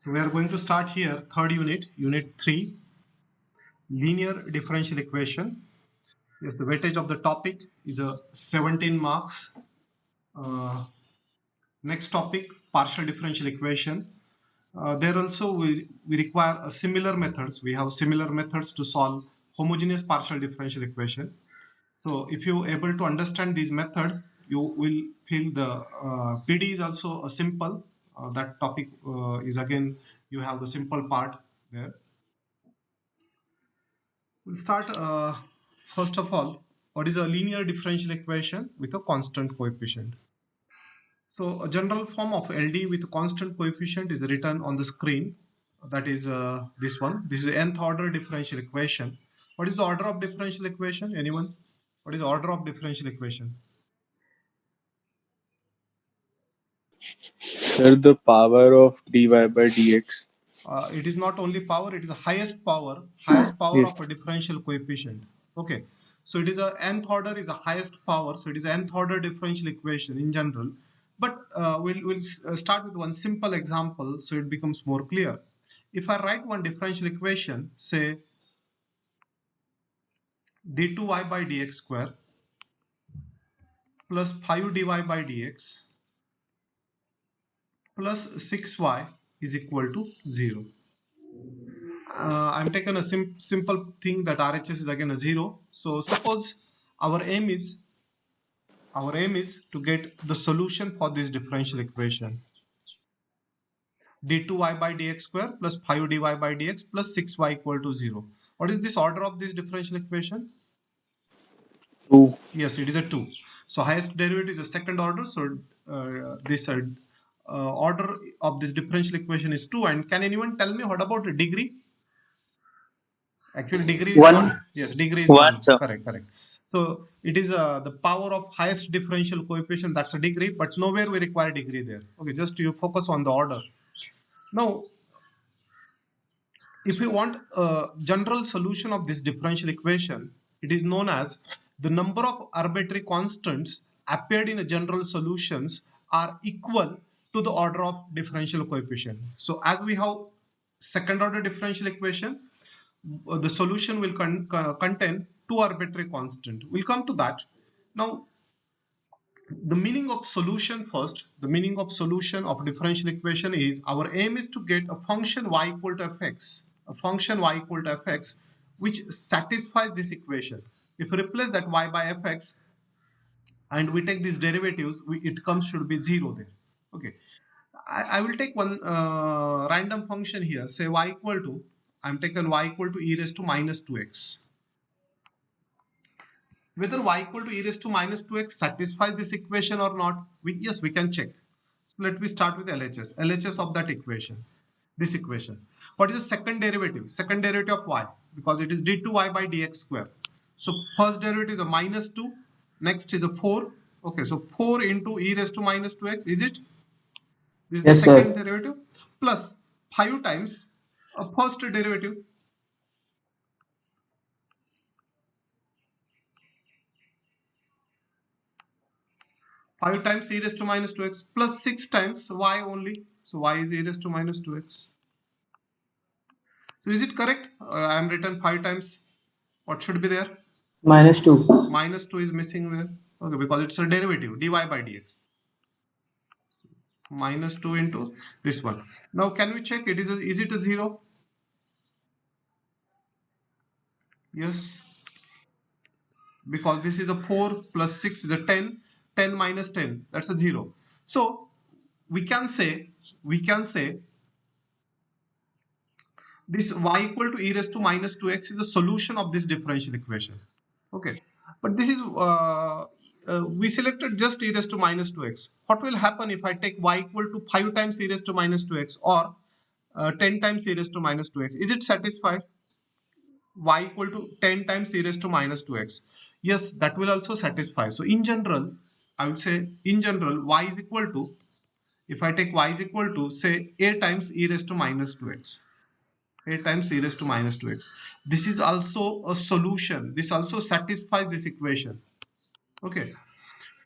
So we are going to start here, third unit, unit 3, linear differential equation. Yes, the weightage of the topic is 17 marks. Next topic, partial differential equation. There also we require a similar methods. We have similar methods to solve homogeneous partial differential equation. So if you able to understand this method, you will feel the PD is also a simple. That topic is again, you have the simple part there. We'll start first of all, what is a linear differential equation with a constant coefficient? So a general form of LD with a constant coefficient is written on the screen. That is this one. This is the nth order differential equation. What is the order of differential equation? Anyone? What is the order of differential equation? Sir, the power of dy by dx. It is not only power, it is the highest power yes, of a differential coefficient. Okay, so it is a nth order is the highest power, so it is an nth order differential equation in general. But we'll start with one simple example so it becomes more clear. If I write one differential equation, say d2y by dx square plus 5 dy by dx plus 6y is equal to 0. I'm taking a simple thing that RHS is again a 0. So suppose our aim is to get the solution for this differential equation. d2y by dx square plus 5 dy by dx plus 6y equal to 0. What is this order of this differential equation? 2. Yes, it is a 2. So highest derivative is a second order. So this order of this differential equation is 2. And can anyone tell me what about the degree? Actually, degree is 1. Yes, degree is 1. Correct. So it is the power of highest differential coefficient. That's a degree, but nowhere we require degree there. Okay, just you focus on the order. Now, if we want a general solution of this differential equation, it is known as the number of arbitrary constants appeared in a general solutions are equal to the order of differential coefficient. So as we have second order differential equation, the solution will contain two arbitrary constant. We'll come to that. Now, the meaning of solution first, the meaning of solution of differential equation is our aim is to get a function y equal to fx, a function y equal to fx, which satisfies this equation. If we replace that y by fx and we take these derivatives, it comes should be 0 there. Okay, I will take one random function here, say y equal to, I'm taking y equal to e raised to minus 2x. Whether y equal to e raised to minus 2x satisfies this equation or not, yes, we can check. So let me start with LHS of that equation, this equation. What is the second derivative? Second derivative of y, because it is d2y by dx square. So first derivative is a minus 2, next is a 4. Okay, so 4 into e raised to minus 2x, is it? This is yes, the second derivative, plus 5 times a first derivative. 5 times e raised to minus 2x plus 6 times y only. So y is e raised to minus 2x. So is it correct? I am written 5 times. What should be there? Minus 2. Minus 2 is missing there. Okay, because it's a derivative, dy by dx. Minus 2 into this one. Now can we check it? Is it a 0? Yes. Because this is a 4 plus 6 is a 10. 10 minus 10, that's a 0. So we can say this y equal to e raised to minus 2x is the solution of this differential equation. Okay, but this is we selected just e raised to minus 2x. What will happen if I take y equal to 5 times e raised to minus 2x or 10 times e raised to minus 2x? Is it satisfied? Y equal to 10 times e raised to minus 2x. Yes, that will also satisfy. So in general, I would say in general y is equal to, if I take y is equal to say a times e raised to minus 2x. A times e raised to minus 2x. This is also a solution. This also satisfies this equation. Okay.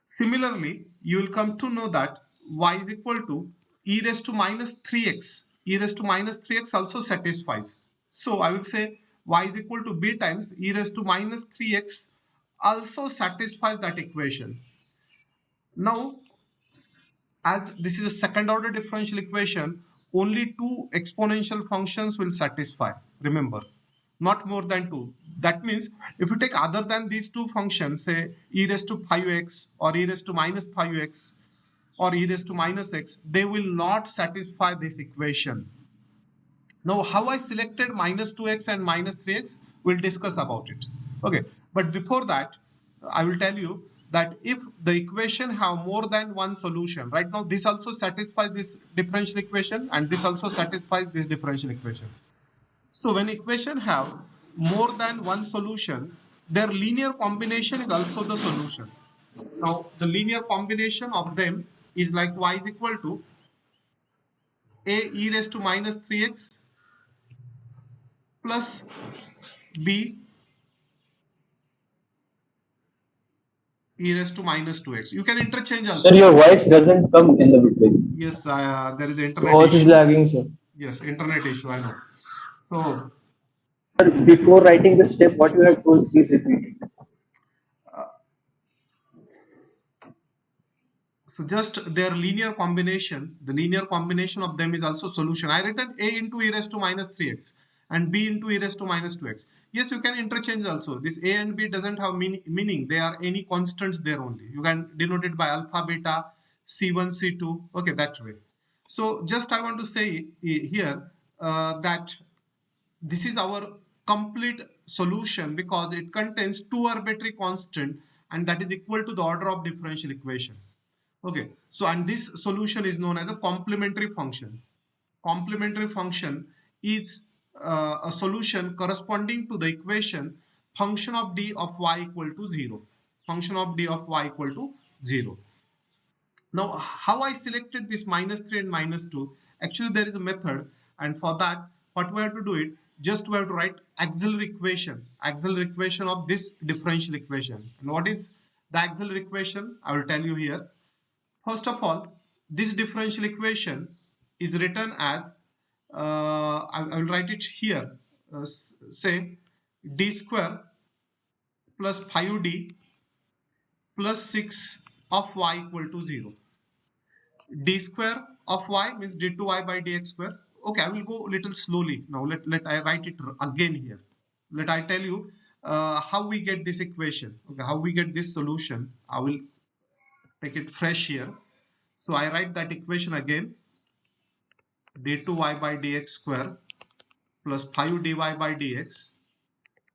Similarly, you will come to know that y is equal to e raised to minus 3x. e raised to minus 3x also satisfies. So I will say y is equal to b times e raised to minus 3x also satisfies that equation. Now, as this is a second order differential equation, only two exponential functions will satisfy. Remember, not more than two. That means if you take other than these two functions, say e raised to 5x or e raised to minus 5x or e raised to minus x, they will not satisfy this equation. Now, how I selected minus 2x and minus 3x, we'll discuss about it. Okay, but before that, I will tell you that if the equation have more than one solution, right now this also satisfies this differential equation and this also satisfies this differential equation. So when equation have more than one solution, their linear combination is also the solution. Now the linear combination of them is like y is equal to a e raised to minus 3x plus b e raised to minus 2x. You can interchange Sir, also. your voice doesn't come in the between. Yes, there is an Your internet voice is issue. lagging, sir. Yes, internet issue, I know. So, Sir, before writing the step, what you have told, please repeat it. uh, so just their linear combination, the linear combination of them is also solution. I written a into e raised to minus 3x and b into e raised to minus 2x. Yes, you can interchange also. This a and b doesn't have meaning. They are any constants there only. You can denote it by alpha, beta, c1, c2. Okay, that way. So just I want to say here that this is our complete solution because it contains two arbitrary constant and that is equal to the order of differential equation. Okay, so and this solution is known as a complementary function. Complementary function is a solution corresponding to the equation function of d of y equal to 0. Function of d of y equal to 0. Now, how I selected this minus 3 and minus 2? Actually, there is a method, and for that, what we have to do it, just we have to write auxiliary equation of this differential equation. And what is the auxiliary equation? I will tell you here. First of all, this differential equation is written as, I will write it here, say d square plus 5d plus 6 of y equal to 0. D square of y means d2y by dx square. Okay, I will go little slowly now. Let I write it again here. Let I tell you how we get this equation. Okay, how we get this solution. I will take it fresh here. So I write that equation again. d2y by dx square plus 5dy by dx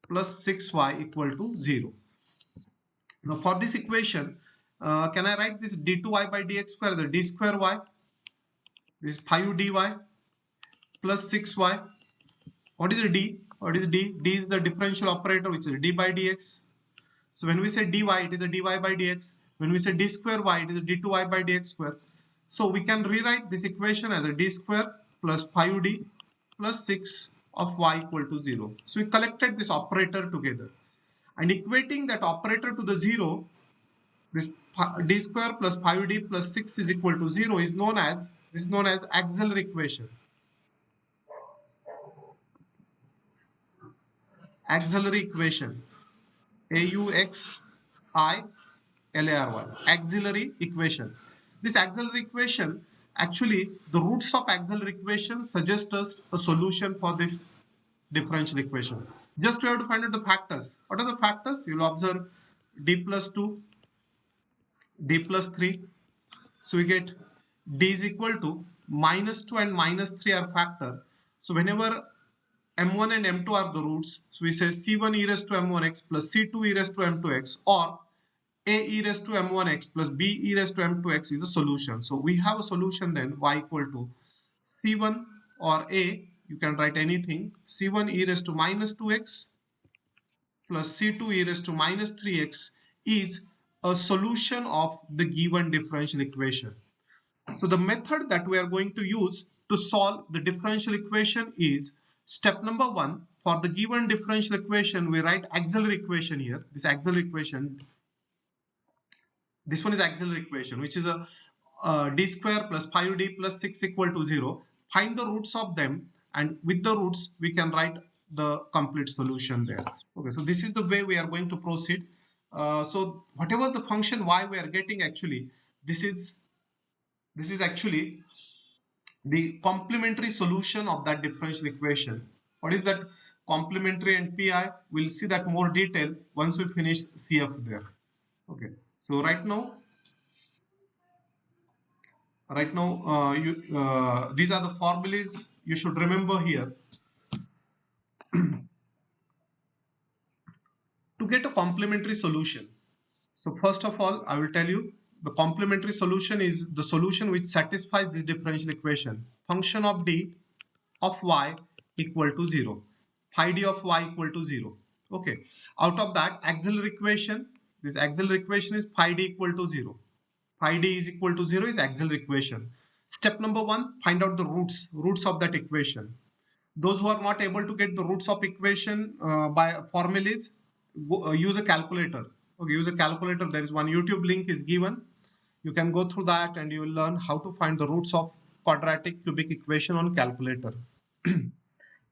plus 6y equal to 0. Now for this equation, can I write this d2y by dx square, the d square y, this 5dy plus 6y. What is the d? What is d? D is the differential operator, which is d by dx. So when we say dy, it is a dy by dx. When we say d square y, it is a d2y by dx square. So we can rewrite this equation as a d square plus 5d plus 6 of y equal to 0. So we collected this operator together. And equating that operator to the 0, this d square plus 5d plus 6 is equal to 0 is known as auxiliary equation. Auxiliary equation. AUXILARY. Auxiliary equation. This auxiliary equation, actually the roots of auxiliary equation suggest us a solution for this differential equation. Just we have to find out the factors. What are the factors? You will observe d plus 2, d plus 3. So we get d is equal to minus 2 and minus 3 are factor. So whenever m1 and m2 are the roots, so we say c1 e raised to m1x plus c2 e raised to m2x, or a e raised to m1x plus b e raised to m2x is a solution. So we have a solution then, y equal to c1 or a, you can write anything, c1 e raised to minus 2x plus c2 e raised to minus 3x is a solution of the given differential equation. So the method that we are going to use to solve the differential equation is step number 1. For the given differential equation, we write auxiliary equation here. This auxiliary equation, this one is auxiliary equation, which is a d square plus 5d plus 6 equal to 0. find the roots of them, and with the roots we can write the complete solution there. Okay, so this is the way we are going to proceed. So whatever the function y we are getting, actually this is actually the complementary solution of that differential equation. What is that complementary and pi? We'll see that more detail once we finish CF there. Okay, so right now these are the formulas you should remember here. To get a complementary solution, so first of all I will tell you the complementary solution is the solution which satisfies this differential equation. Function of d of y equal to 0, phi d of y equal to 0. Okay, out of that auxiliary equation, this auxiliary equation is phi d equal to 0. Phi d is equal to 0 is auxiliary equation. Step number 1, find out the roots of that equation. Those who are not able to get the roots of equation by formulas, use a calculator. Okay, use a calculator. There is one YouTube link is given. You can go through that and you will learn how to find the roots of quadratic cubic equation on calculator.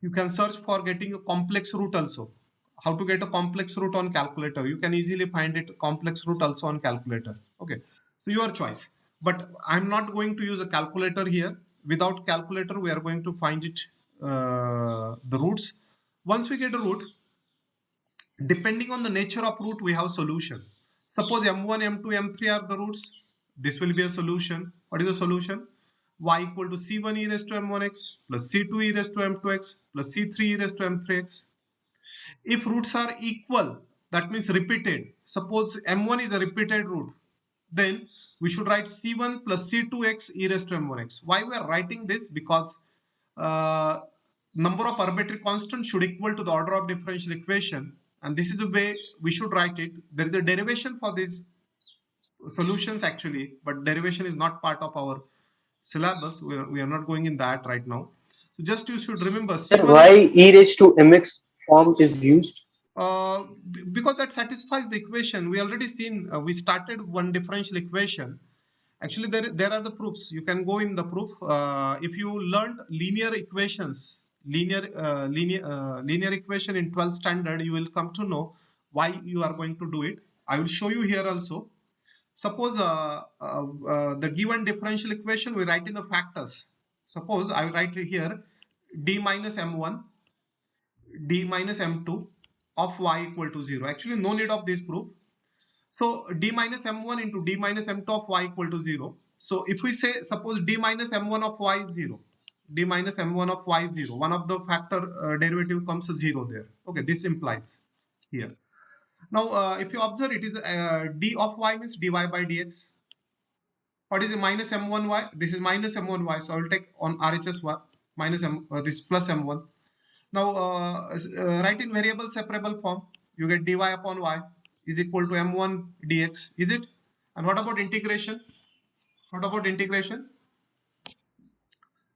You can search for getting a complex root also. How to get a complex root on calculator? You can easily find it complex root also on calculator. Okay, so your choice. But I'm not going to use a calculator here. Without calculator, we are going to find it the roots. Once we get a root, depending on the nature of root, we have solution. Suppose m1, m2, m3 are the roots. This will be a solution. What is the solution? Y equal to c1 e raised to m1x plus c2 e raised to m2x plus c3 e raised to m3x. If roots are equal, that means repeated. Suppose m1 is a repeated root, then we should write c1 plus c2x e raised to m1x. Why we are writing this? Because number of arbitrary constants should equal to the order of differential equation, and this is the way we should write it. There is a derivation for these solutions actually, but derivation is not part of our syllabus. We are not going in that right now. So just you should remember Sir, why e raised to mx form is used? Because that satisfies the equation. We already seen, we started one differential equation. Actually, there are the proofs. You can go in the proof. If you learned linear equations, linear equation in 12th standard, you will come to know why you are going to do it. I will show you here also. Suppose the given differential equation, we write in the factors. Suppose I will write here d minus m1, d minus m2 of y equal to 0. Actually, no need of this proof. So d minus m1 into d minus m2 of y equal to 0. So if we say, suppose d minus m1 of y is 0, d minus m1 of y is 0, one of the factor derivative comes to 0 there. Okay, this implies here. Now, if you observe, it is d of y means dy by dx. What is a minus m1y? This is minus m1y. So I will take on RHS y minus m, this plus m1. Now, write in variable separable form. You get dy upon y is equal to m1 dx. Is it? And what about integration? What about integration?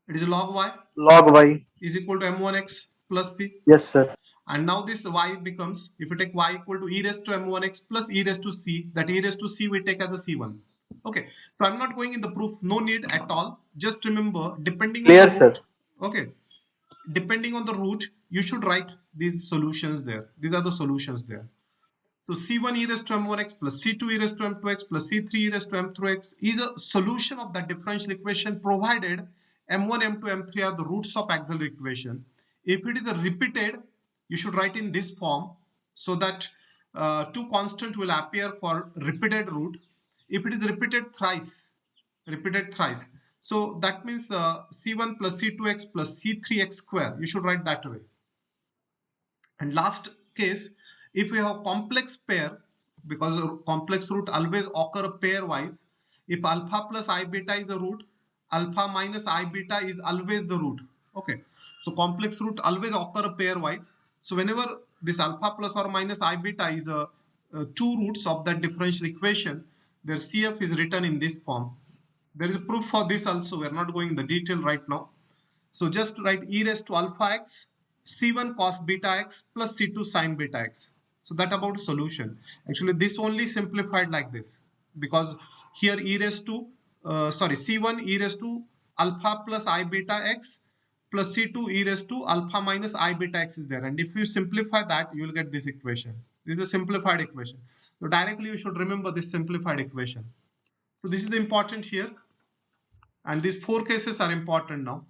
It is log y. Log y is equal to m1x plus c. Yes, sir. And now this y becomes, if you take y equal to e raised to m1x plus e raised to c, that e raised to c we take as a c1. Okay, so I'm not going in the proof, no need at all. Just remember, depending Clear, on the root, sir. okay, depending on the root, you should write these solutions there. These are the solutions there. So c1 e raised to m1x plus c2 e raised to m2x plus c3 e raised to m3x is a solution of that differential equation, provided m1, m2, m3 are the roots of auxiliary equation. If it is a repeated, you should write in this form, so that two constant will appear for repeated root. If it is repeated thrice, so that means c1 plus c2x plus c3x square, you should write that way. And last case, if we have complex pair, because a complex root always occur pairwise, if alpha plus I beta is a root, alpha minus I beta is always the root. Okay, so complex root always occur pairwise. So whenever this alpha plus or minus I beta is two roots of that differential equation, their CF is written in this form. There is a proof for this also. We are not going in the detail right now. So just write e raised to alpha x c1 cos beta x plus c2 sin beta x. So that about solution. Actually, this only simplified like this, because here e raised to c1 e raised to alpha plus I beta x plus C2 e raised to alpha minus I beta x is there. And if you simplify that, you will get this equation. This is a simplified equation. So directly you should remember this simplified equation. So this is the important here. And these four cases are important now.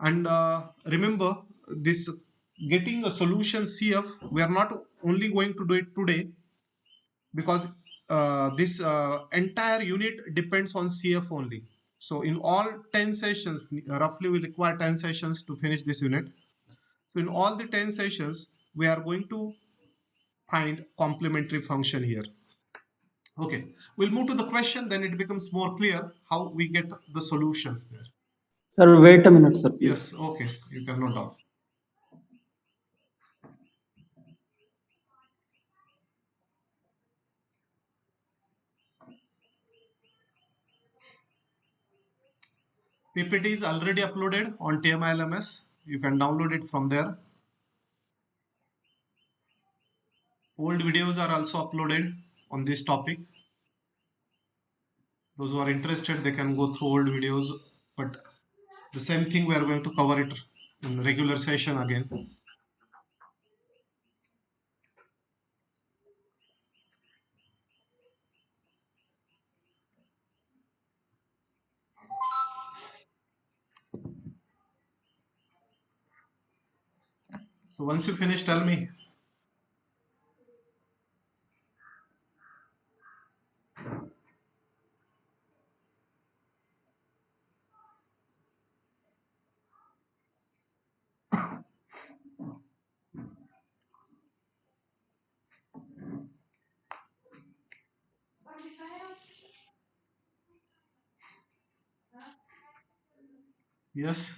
And remember this getting a solution CF, we are not only going to do it today because this entire unit depends on CF only. So in all 10 sessions, roughly we require 10 sessions to finish this unit. So in all the 10 sessions, we are going to find complementary function here. Okay, we'll move to the question, then it becomes more clear how we get the solutions there. Sir, wait a minute, sir, please. Yes, okay, you can note down. PPT is already uploaded on TMI LMS. You can download it from there. Old videos are also uploaded on this topic. Those who are interested, they can go through old videos, but the same thing we are going to cover it in regular session again. So once you finish, tell me. Yes.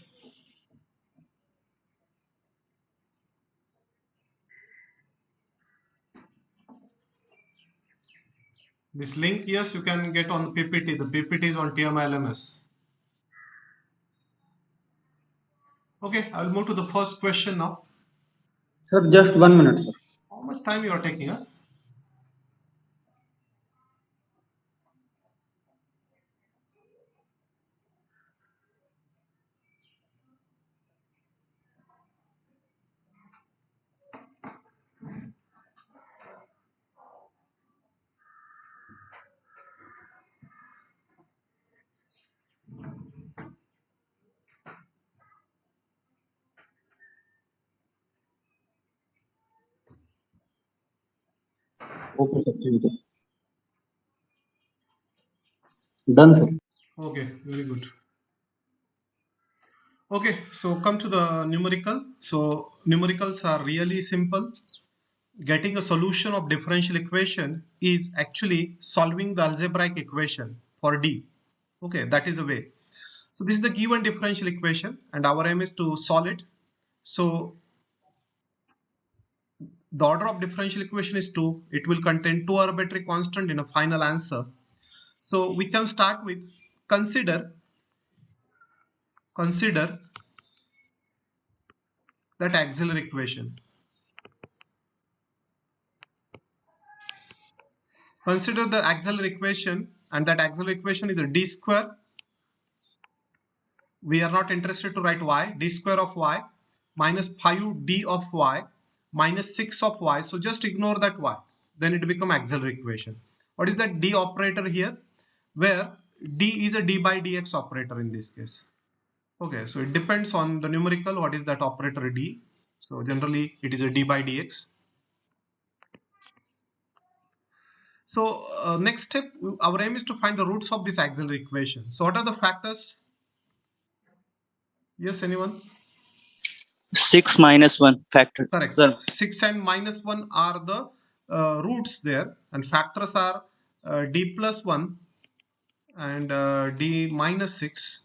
This link, yes, you can get on PPT. The PPT is on TMI LMS. Okay, I'll move to the first question now. Sir, just 1 minute, sir. How much time you are taking? Huh? Okay, sir. Thank you. Done, sir. Okay, very good. Okay, so come to the numerical. So numericals are really simple. Getting a solution of differential equation is actually solving the algebraic equation for D. Okay, that is a way. So this is the given differential equation and our aim is to solve it. So the order of differential equation is 2. It will contain 2 arbitrary constant in a final answer. So we can start with consider that auxiliary equation. Consider the auxiliary equation, and that auxiliary equation is a d square. We are not interested to write y. D square of y minus 5d of y minus 6 of y. So just ignore that y. Then it becomes auxiliary equation. What is that d operator here? Where d is a d by dx operator in this case. Okay, so it depends on the numerical. What is that operator d? So generally it is a d by dx. So next step, our aim is to find the roots of this auxiliary equation. So what are the factors? Yes, anyone? 6 minus 1 factor. Correct. Sir, 6 and minus 1 are the roots there, and factors are d plus 1 and d minus 6.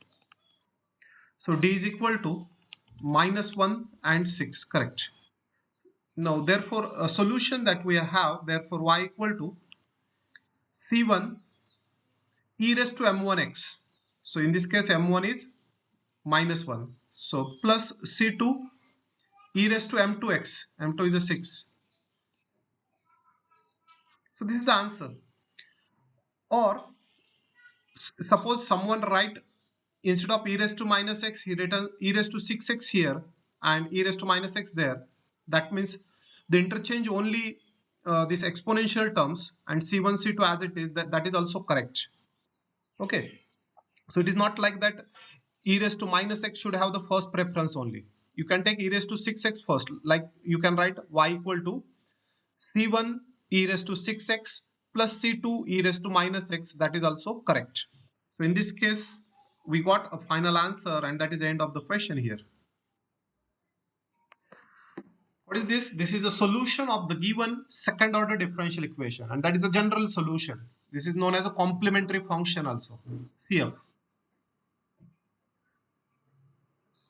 So d is equal to minus 1 and 6. Correct. Now therefore a solution that we have, therefore y equal to c1 e raised to m1x. So in this case m1 is minus 1. So plus c2 e raised to m2x. m2 is a 6. So this is the answer. Or suppose someone write instead of e raised to minus x, he written e raised to 6x here and e raised to minus x there. That means the interchange only these exponential terms and c1, c2 as it is, that is also correct. Okay, so it is not like that e raised to minus x should have the first preference only. You can take e raised to 6x first, like you can write y equal to c1 e raised to 6x plus c2 e raised to minus x. That is also correct. So in this case, we got a final answer, and that is the end of the question here. What is this? This is a solution of the given second order differential equation, and that is a general solution. This is known as a complementary function also, CF.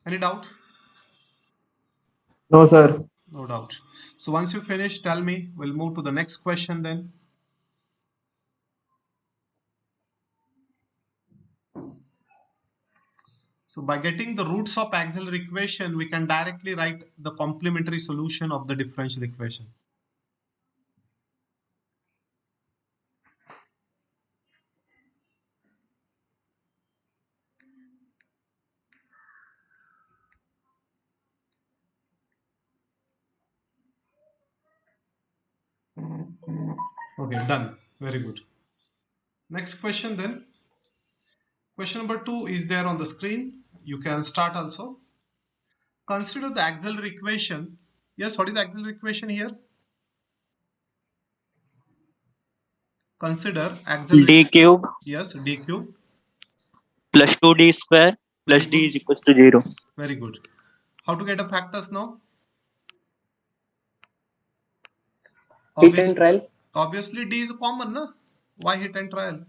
Any doubt? No, sir. No doubt. So once you finish, tell me. We'll move to the next question then. So by getting the roots of auxiliary equation, we can directly write the complementary solution of the differential equation. Okay, done. Very good. Next question then. Question number 2 is there on the screen. You can start also. Consider the auxiliary equation. Yes, what is auxiliary equation here? Consider auxiliary. D cube Yes, d cube. plus 2d square plus Very d good. is equals to 0. Very good. How to get a factors now? Hit and trial. Obviously d is common, na? Why hit and trial?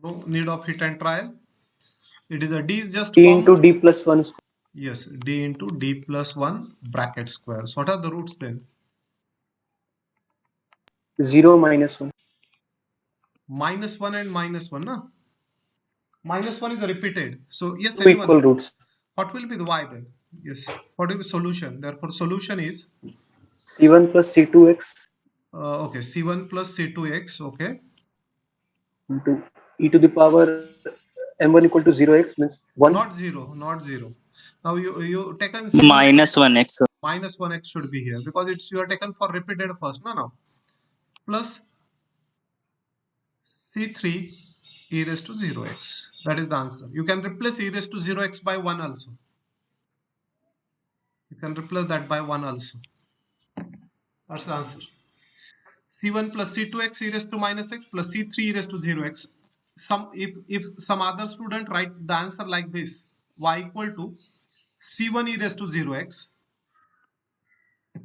No need of hit and trial. It is a d is just D common. into D plus 1 square. Yes, d into d plus 1 bracket square. So what are the roots then? 0 minus 1. Minus 1 and minus 1, na? Minus 1 is repeated. So yes, Two equal anyone. roots. What will be the y then? Yes. What will be solution? Therefore, solution is C1 plus C2x okay, c1 plus c2x. Okay. into e to the power m1 equal to 0x means 1. Not 0, not 0. Now you taken Minus 1x. minus 1x should be here because it's you are taken for repeated first. No, now plus c3 e raised to 0x. That is the answer. You can replace e raised to 0x by 1 also. You can replace that by 1 also. That's the answer. C1 plus C2x e raised to minus x plus C3 e raised to 0x. If some other student write the answer like this, y equal to C1 e raised to 0x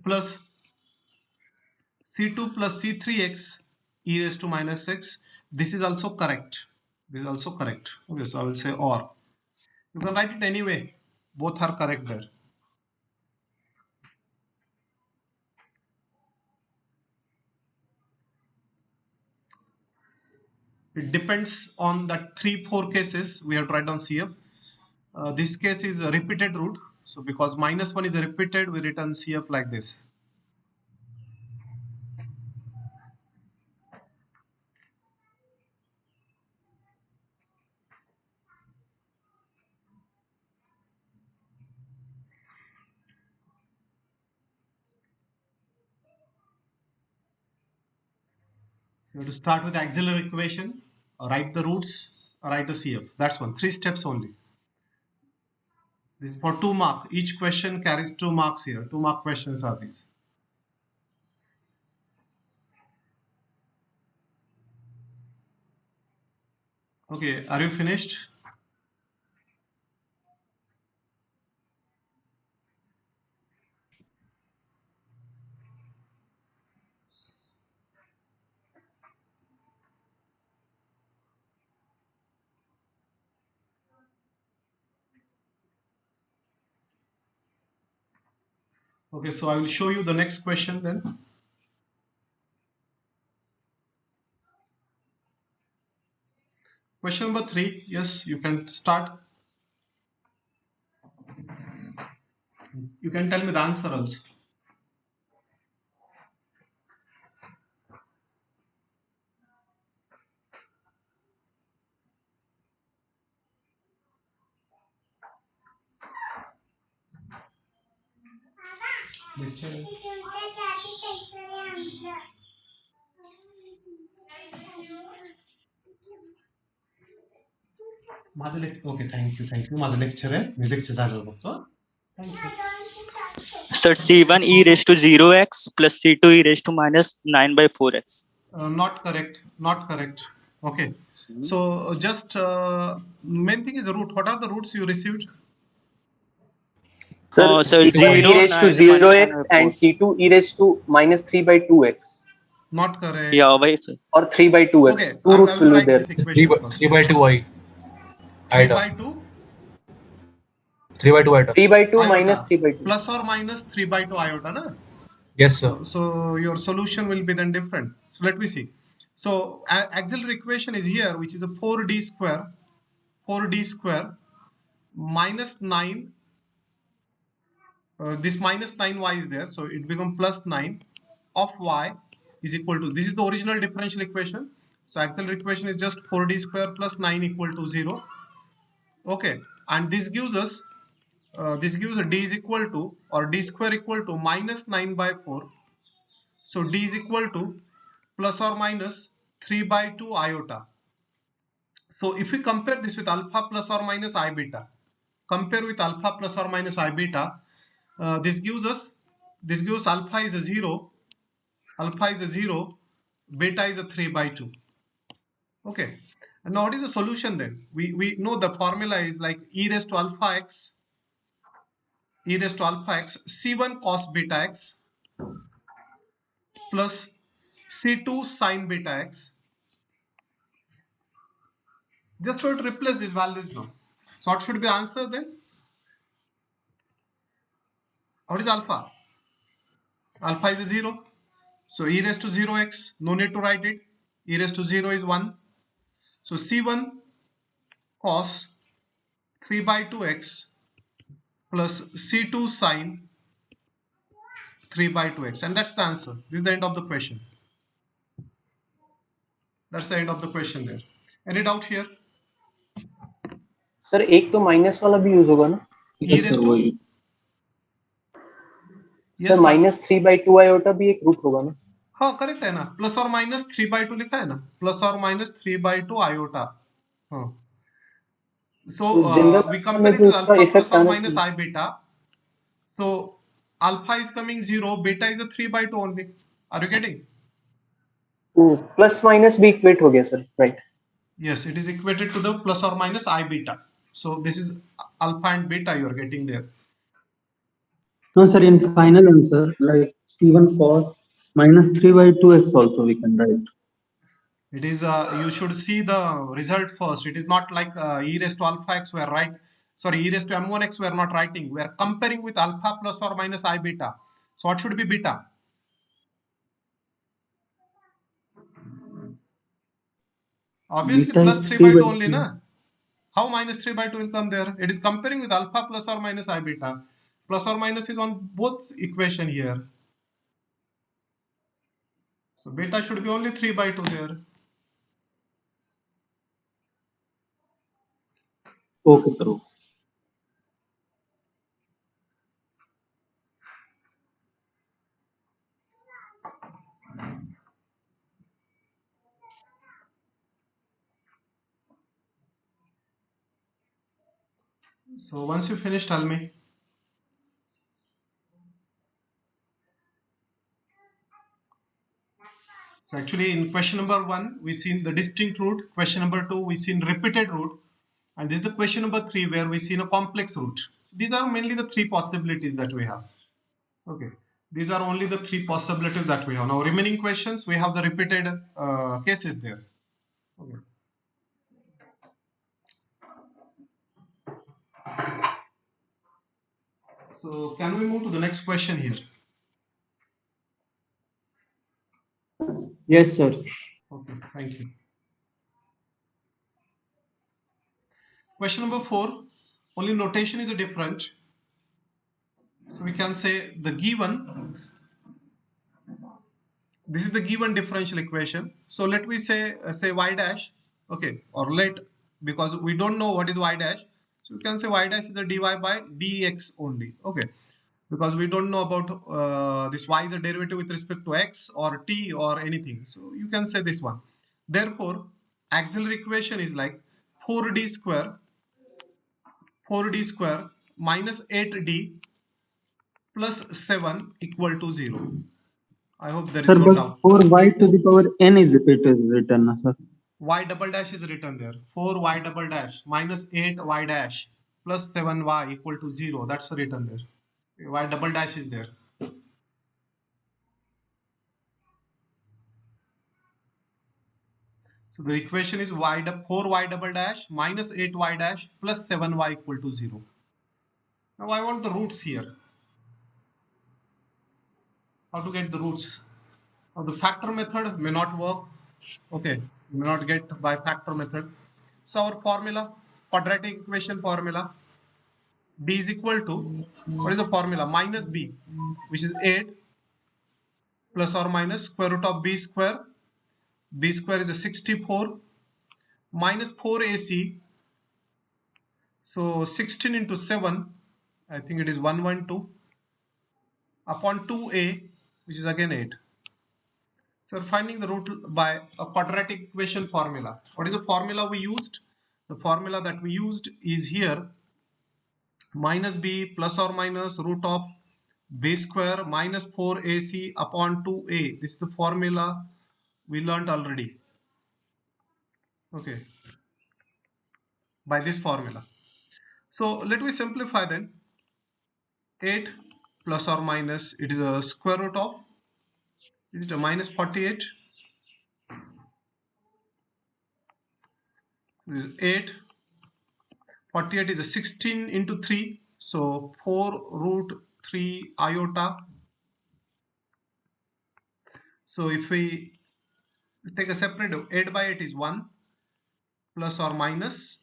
plus C2 plus C3x e raised to minus x. This is also correct. This is also correct. Okay, so I will say or. You can write it anyway. Both are correct there. It depends on the 3-4 cases we have tried on CF. This case is a repeated root. So because minus 1 is repeated, we return CF like this. So to start with auxiliary equation, write the roots, write the CF. That's one. 3 steps only. This is for 2 marks. Each question carries 2 marks here. 2 mark questions are these. Okay, are you finished? Okay, so I will show you the next question then. Question number 3. Yes, you can start. You can tell me the answer also. Okay thank you माझं lecture आहे मी lecture झालं बघतो thank you Sir, C1 e raised to 0x plus C2 e raised to minus 9 by 4x. Not correct okay so just main thing is the root. What are the roots you received? Sir, Sir, C1 0, e raised to 9, minus 0x 9 by and 4. C2 e raised to minus 3 by 2x Not correct. Yeah, why, sir? or 3 by 2x. Okay, Two I roots will will be write there. this equation first. 3 by 2 I. 3 by 2 3 by 2 iota. 3 by 2 iota minus 3 by 2. plus or minus 3 by 2 iota na? Yes, sir. So your solution will be then different. So let me see. So auxiliary equation is here, which is a 4d square minus 9. This minus 9y is there, so it becomes plus 9 of y is equal to, this is the original differential equation. So auxiliary equation is just 4d square plus 9 equal to 0. Okay, and this gives us a d is equal to, or d square equal to minus 9 by 4. So d is equal to plus or minus 3 by 2 iota. So if we compare this with alpha plus or minus I beta, compare with alpha plus or minus I beta, this gives alpha is a 0, beta is a 3 by 2. Okay, and now what is the solution then? We know the formula is like e raised to alpha x c1 cos beta x plus c2 sin beta x. Just try to replace these values now. So what should be the answer then? What is alpha? Alpha is a 0. So e raised to 0x, no need to write it. E raised to 0 is 1. So c1 cos 3 by 2x plus c2 sin 3 by 2x, and that's the answer. This is the end of the question. That's the end of the question there. Any doubt here? Sir एक तो minus वाला भी use होगा ना? E Yes, raised sir, to, वही. yes sir minus 3 by 2 iota भी एक root होगा ना? हाँ करेक्ट है ना, प्लस और माइनस 3 by 2 लिखा है ना, प्लस और माइनस 3 by 2 आयोटा. हाँ. So तो जनरल we में compare it तो with उसका alpha plus इफेक्ट or आना minus चाहिए. I beta. So alpha is coming 0, beta is a 3 by 2 only. Are you getting? Plus minus भी equate हो गया sir, right? Yes, it is equated to the plus or minus I beta. So this is alpha and beta you are getting there. No, sir, in final answer, like C1 cos minus 3 by 2x also we can write. It is you should see the result first. It is not like e raised to alpha x we are right. Sorry, e raised to m1x we are not writing. We are comparing with alpha plus or minus I beta. So what should be beta? Obviously Beta plus is 3 3 by by 2 only 2. na. How minus 3 by 2 will come there? It is comparing with alpha plus or minus I beta. Plus or minus is on both equation here. So beta should be only 3 by 2 there. Okay, sir. So once you finish, tell me. So actually in question number 1, we seen the distinct root. Question number 2, we seen repeated root. And this is the question number 3 where we seen a complex root. These are mainly the 3 possibilities that we have. Okay. These are only the 3 possibilities that we have. Now remaining questions, we have the repeated cases there. Okay. So can we move to the next question here? Yes, sir. Okay, thank you. Question number 4, only notation is different. So we can say the given, this is the given differential equation. So let me say y dash, okay, or let, because we don't know what is y dash, so we can say y dash is the dy by dx only. Okay, because we don't know about this y is a derivative with respect to x or t or anything. So you can say this one. Therefore, auxiliary equation is like 4d square minus 8d plus 7 equal to 0. I hope there is Sir, no but doubt. 4y to the power n is it is written, na, sir. Y double dash is written there. 4y double dash minus 8y dash plus 7y equal to 0. That's written there. Y double dash is there. So the equation is 4y double dash minus 8y dash plus 7y equal to 0. Now I want the roots here. How to get the roots? Now the factor method may not work. Okay, may not get by factor method. So our formula, quadratic equation formula, d is equal to, what is the formula? Minus b, which is 8 plus or minus square root of b square. B square is a 64 minus 4ac. So 16 into 7, I think it is 112 upon 2a, which is again 8. So we're finding the root by a quadratic equation formula. What is the formula we used? The formula that we used is here, minus b plus or minus root of b square minus 4ac upon 2a. This is the formula we learned already. Okay, by this formula. So let me simplify then. 8 plus or minus, it is a square root of, is it a minus 48? This is 8. 48 is a 16 into 3. So 4 root 3 iota. So if we take a separate, 8 by 8 is 1 plus or minus.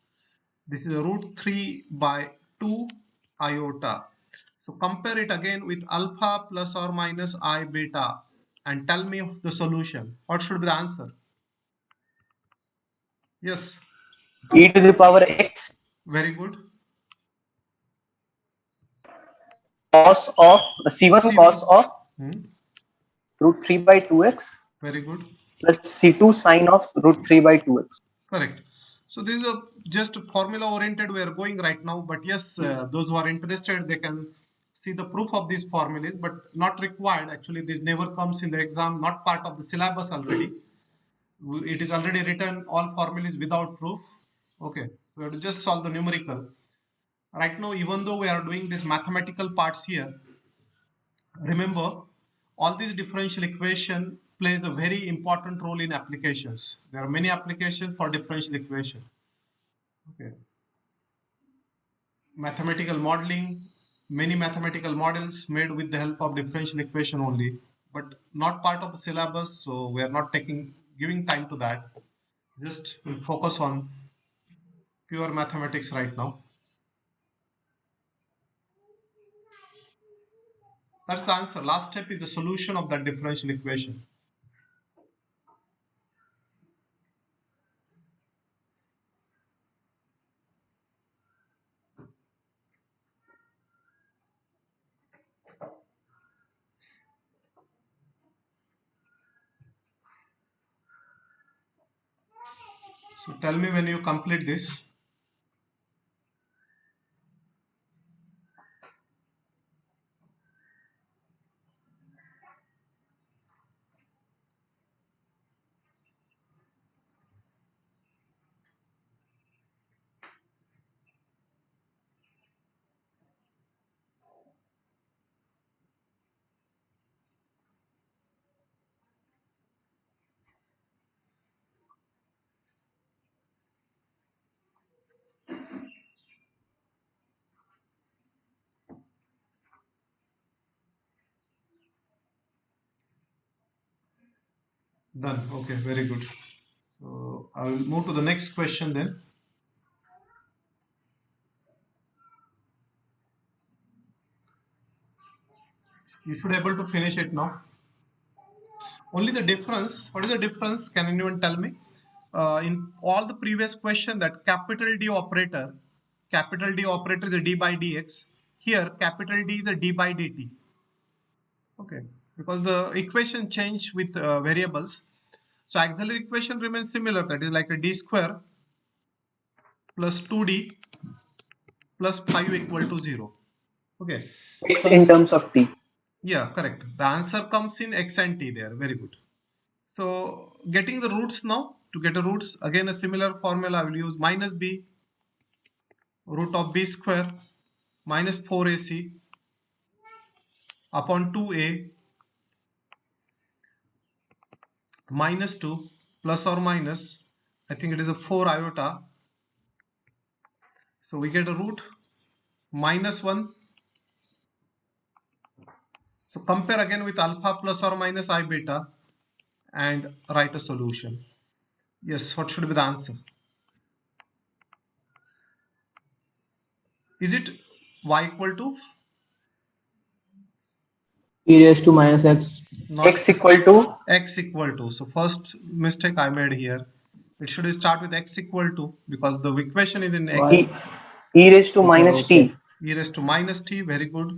This is a root 3 by 2 iota. So compare it again with alpha plus or minus I beta and tell me the solution. What should be the answer? Yes, e to the power x very good. cos of c1 C1. cos of Hmm, root 3 by 2x very good. plus c2 sine of root 3 by 2x. Correct. So this is a just formula oriented we are going right now, but yes, those who are interested, they can see the proof of these formulas, but not required. Actually, this never comes in the exam, not part of the syllabus already. It is already written, all formulas without proof. Okay, we have to just solve the numerical. Right now, even though we are doing these mathematical parts here, remember, all these differential equation plays a very important role in applications. There are many applications for differential equation. Okay. Mathematical modeling, many mathematical models made with the help of differential equation only, but not part of the syllabus, so we are not giving time to that. Just we'll focus on pure mathematics right now. That's the answer. Last step is the solution of that differential equation. So tell me when you complete this. Done. Okay, very good. So I will move to the next question then. You should be able to finish it now. Only the difference, what is the difference? Can anyone tell me? In all the previous question, that capital D operator is a d by dx. here capital D is a d by dt. Okay, because the equation change with variables. So auxiliary equation remains similar, that is like a d square plus 2d plus 5 equal to 0. Okay. X in terms of t. Yeah, correct. The answer comes in x and t there. Very good. So getting the roots now, to get the roots, again a similar formula I will use minus b root of b square minus 4ac upon 2a minus 2 plus or minus, I think it is a 4 iota. So we get a root minus 1. So compare again with alpha plus or minus I beta and write a solution. Yes, what should be the answer? Is it y equal to? E raised to minus x. Not X equal to x equal to. So first mistake I made here. It should start with x equal to, because the equation is in x. e raised to minus t. E raised to minus t. Very good.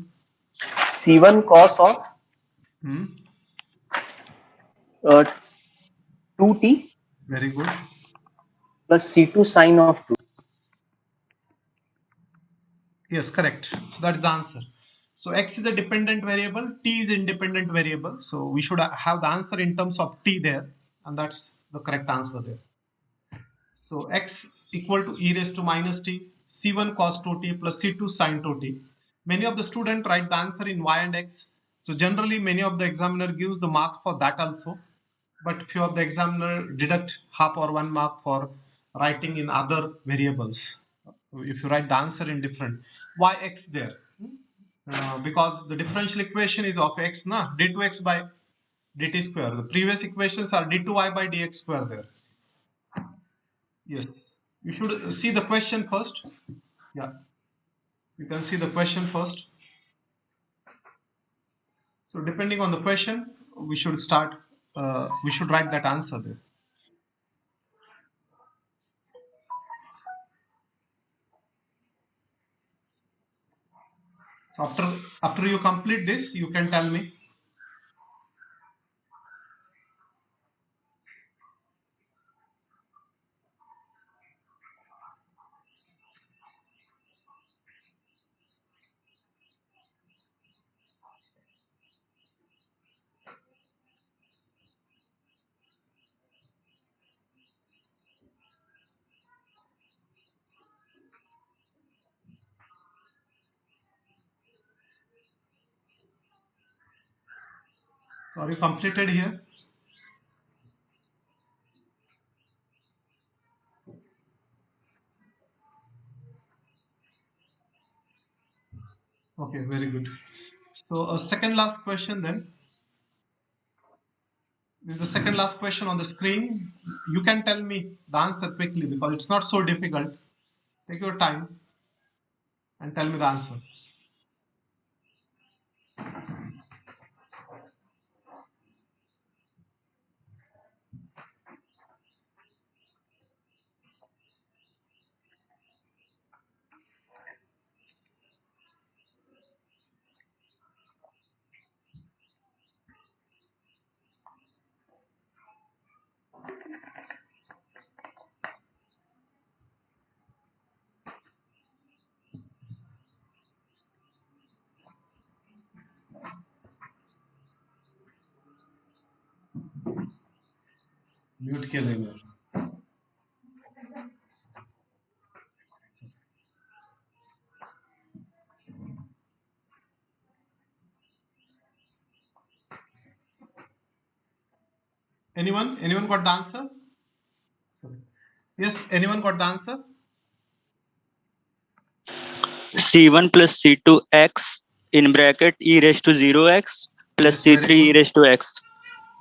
C1 cos of 2t Very good. plus C2 sine of 2. Yes, correct. So that's the answer. So x is a dependent variable, t is independent variable. So we should have the answer in terms of t there, and that's the correct answer there. So x equal to e raised to minus t, c1 cos 2t plus c2 sin 2t. Many of the students write the answer in y and x. So generally many of the examiner gives the mark for that also, but few of the examiner deduct half or 1 mark for writing in other variables. If you write the answer in different, why x there? Because the differential equation is of x, na, d2x by dt square. The previous equations are d2y by dx square there. Yes, you should see the question first. Yeah, you can see the question first. So depending on the question, we should start, we should write that answer there. So after you complete this, you can tell me. So are you completed here? Okay, very good. So a second last question then. This is the second last question on the screen. You can tell me the answer quickly because it's not so difficult. Take your time and tell me the answer. Mute के लेंगे. Anyone got the answer? Sorry. Yes, anyone got the answer? C1 plus C2x in bracket e raised to 0x plus Yes, very C3 e good. raised to x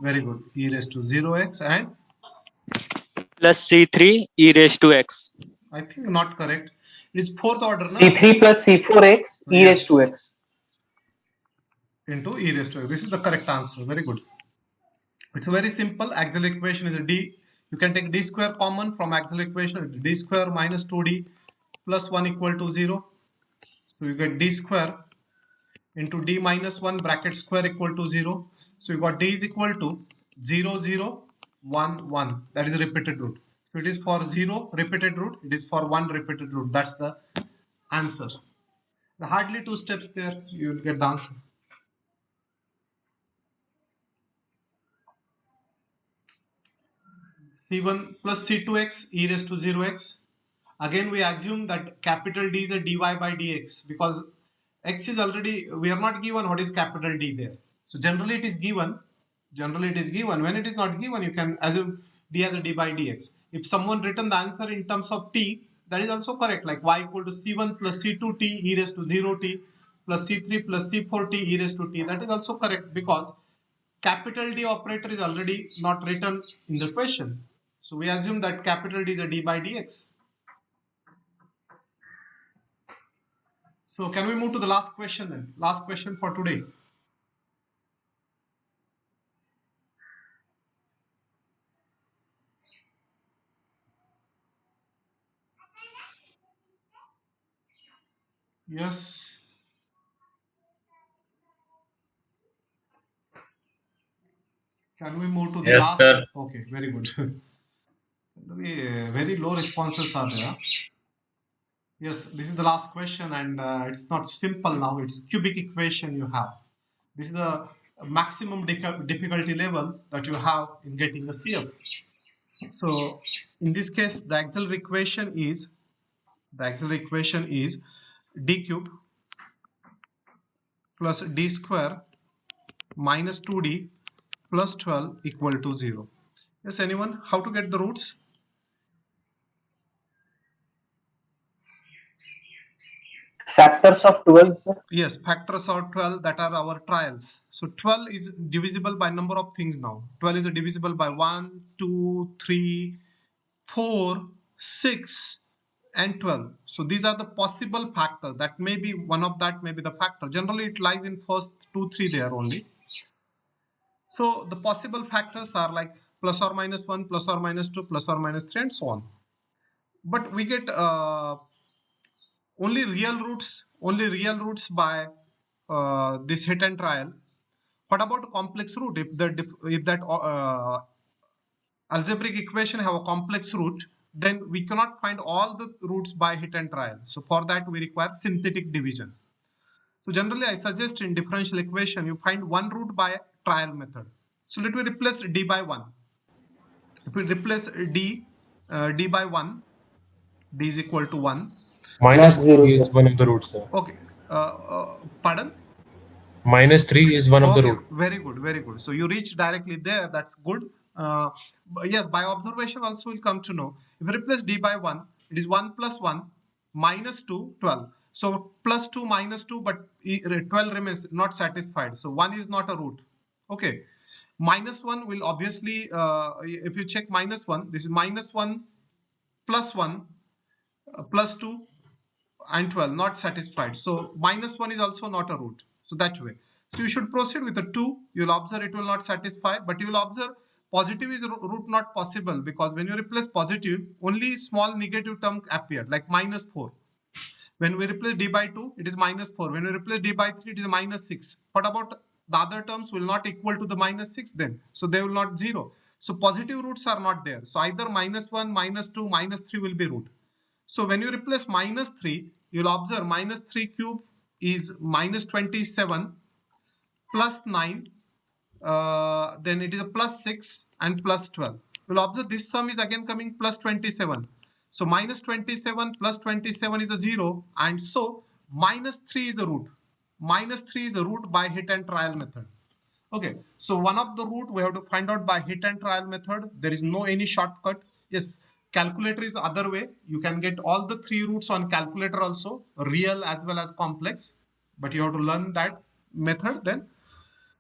Very good. E raised to 0x and plus C3 e raised to x. I think not correct. It's fourth order, na? C3 plus C4x e Yes. raised to x. Into e raised to x. This is the correct answer. Very good. It's a very simple. Auxiliary equation is a d. You can take d square common from auxiliary equation. D square minus 2d plus 1 equal to 0. So So you get d square into d minus 1 bracket square equal to 0. So you got d is equal to 0, 0, 1, 1. That is the repeated root. So it is for 0 repeated root, it is for 1 repeated root. That's the answer. Hardly 2 steps there, you will get the answer. C1 plus C2x e raised to 0x. Again, we assume that capital D is a dy by dx because x is already, we are not given what is capital D there. So generally it is given. Generally it is given. When it is not given, you can assume d as a d by dx. If someone written the answer in terms of t, that is also correct. Like y equal to c1 plus c2 t e raised to 0 t plus c3 plus c4 t e raised to t. That is also correct because capital D operator is already not written in the question. So we assume that capital D is a d by dx. So can we move to the last question then? Last question for today. Yes. Can we move to the Yes, last? sir. Okay, very good. Very low responses are there. Yes, this is the last question and it's not simple now. It's cubic equation you have. This is the maximum difficulty level that you have in getting a CF. So in this case, the auxiliary equation is d cube plus d square minus 2d plus 12 equal to 0. Yes, anyone? How to get the roots? Factors of 12, sir. Yes, factors of 12 that are our trials. So 12 is divisible by number of things now. 12 is divisible by 1, 2, 3, 4, 6 and 12. So these are the possible factors. That may be one of that may be the factor. Generally it lies in first 2, 3 there only. So the possible factors are like plus or minus 1, plus or minus 2, plus or minus 3 and so on. But we get only real roots by this hit and trial. What about complex root? If that algebraic equation have a complex root, then we cannot find all the roots by hit and trial. So for that we require synthetic division. So generally I suggest in differential equation you find one root by trial method. So let me replace d by 1. If we replace d by 1, d is equal to 1. Minus Not 0, 3 is sir. one of the roots, sir. Okay. Pardon? Minus 3 is one of the Okay, root. very good, very good. So you reach directly there. That's good. Yes, by observation also we'll come to know. If we replace d by 1, it is 1 plus 1 minus 2, 12. So plus 2 minus 2, but 12 remains not satisfied. So 1 is not a root. Okay. Minus 1 will obviously, if you check minus 1, this is minus 1 plus 1 plus 2 and 12 not satisfied. So minus 1 is also not a root. So that way. So you should proceed with the 2. You will observe it will not satisfy, but you will observe positive is root not possible because when you replace positive, only small negative term appeared like minus 4. When we replace d by 2, it is minus 4. When we replace d by 3, it is minus 6. What about the other terms will not equal to the minus 6 then? So they will not 0. So positive roots are not there. So either minus 1, minus 2, minus 3 will be root. So when you replace minus 3, you will observe minus 3 cube is minus 27 plus 9. Then it is a plus 6 and plus 12. You will observe this sum is again coming plus 27. So minus 27 plus 27 is a 0. And so minus 3 is a root. Minus 3 is a root by hit and trial method. Okay. So one of the root we have to find out by hit and trial method. There is no any shortcut. Yes. Calculator is the other way. You can get all the 3 roots on calculator also, real as well as complex, but you have to learn that method then.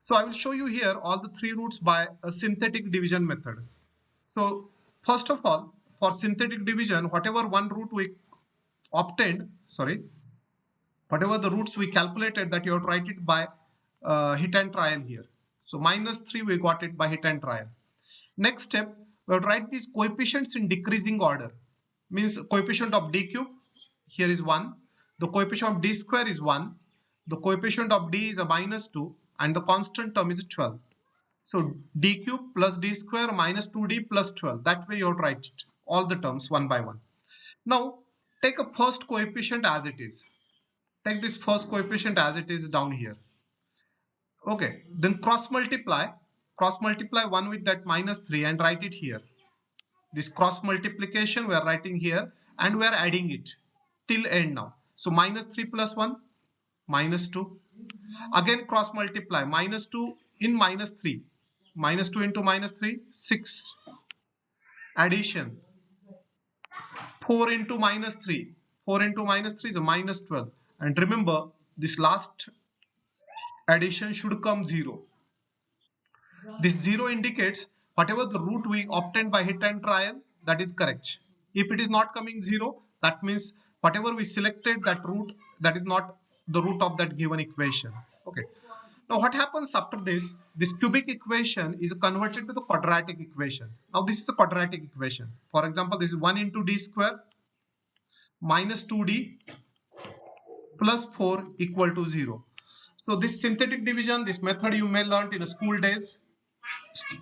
So I will show you here all the 3 roots by a synthetic division method. So first of all, for synthetic division, whatever one root we obtained, whatever the roots we calculated, that you have to write it by hit and trial here. So minus 3 we got it by hit and trial. Next step, we have to write these coefficients in decreasing order. Means coefficient of d cube, here is 1. The coefficient of d square is 1. The coefficient of d is a minus 2 and the constant term is 12. So d cube plus d square minus 2d plus 12. That way you have to write it, all the terms one by one. Now take a first coefficient as it is. Take this first coefficient as it is down here. Okay, then cross multiply 1 with that minus 3 and write it here. This cross multiplication we are writing here and we are adding it till end now. So minus 3 plus 1, minus 2. Again cross multiply, minus 2 in minus 3. Minus 2 into minus 3, 6. Addition, 4 into minus 3. 4 into minus 3 is a minus 12. And remember, this last addition should come 0. This 0 indicates whatever the root we obtained by hit and trial, that is correct. If it is not coming 0, that means whatever we selected that root, that is not the root of that given equation. Okay. Now what happens after this? This cubic equation is converted to the quadratic equation. Now this is the quadratic equation. For example, this is 1 into d square minus 2d plus 4 equal to 0. So this synthetic division, this method you may learn in school days.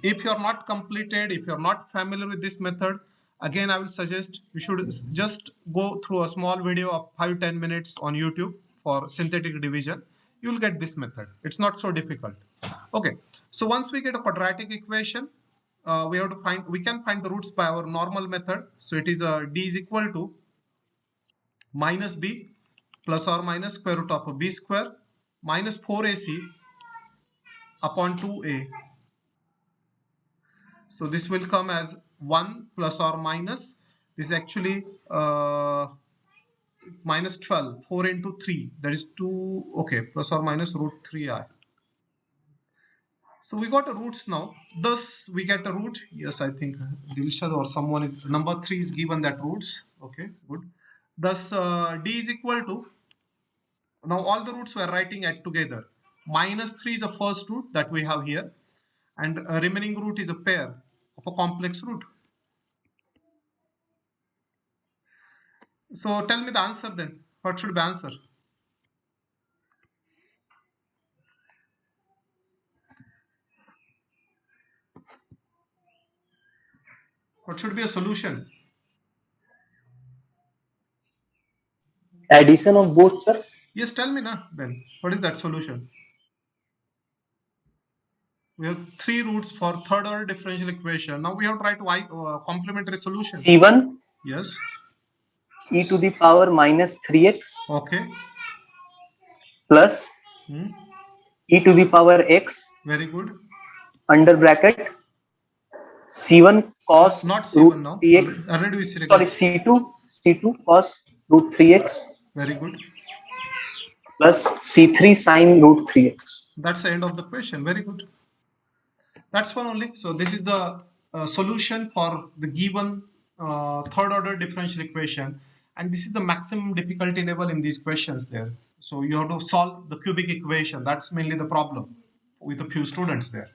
If you are not completed, if you are not familiar with this method, again I will suggest you should just go through a small video of 5-10 minutes on YouTube for synthetic division. You will get this method. It's not so difficult. Okay, so once we get a quadratic equation, we can find the roots by our normal method. So it is d is equal to minus b plus or minus square root of b square minus 4ac upon 2a. So this will come as 1 plus or minus, this is actually minus 12, 4 into 3, that is 2, okay, plus or minus root 3i. So we got a roots now, thus we get a root. Yes, I think Dilshad or someone is, number 3 is given that roots. Okay, good. Thus d is equal to, now all the roots we are writing at together. Minus 3 is the first root that we have here, and a remaining root is a pair of a complex root. So tell me the answer then. What should be answer? What should be a solution? Addition of both, sir. Yes, tell me now then. What is that solution? We have 3 roots for third order differential equation. Now we have to write complementary solution. C1 Yes. e to the power minus 3x Okay. plus e to the power x Very good. under bracket C1 cos Not root C1 now. 3x. Already we Sorry, C2 cos root 3x Very good. plus C3 sin root 3x. That's the end of the question. Very good. That's one only. So this is the solution for the given third order differential equation, and this is the maximum difficulty level in these questions there. So you have to solve the cubic equation. That's mainly the problem with a few students there.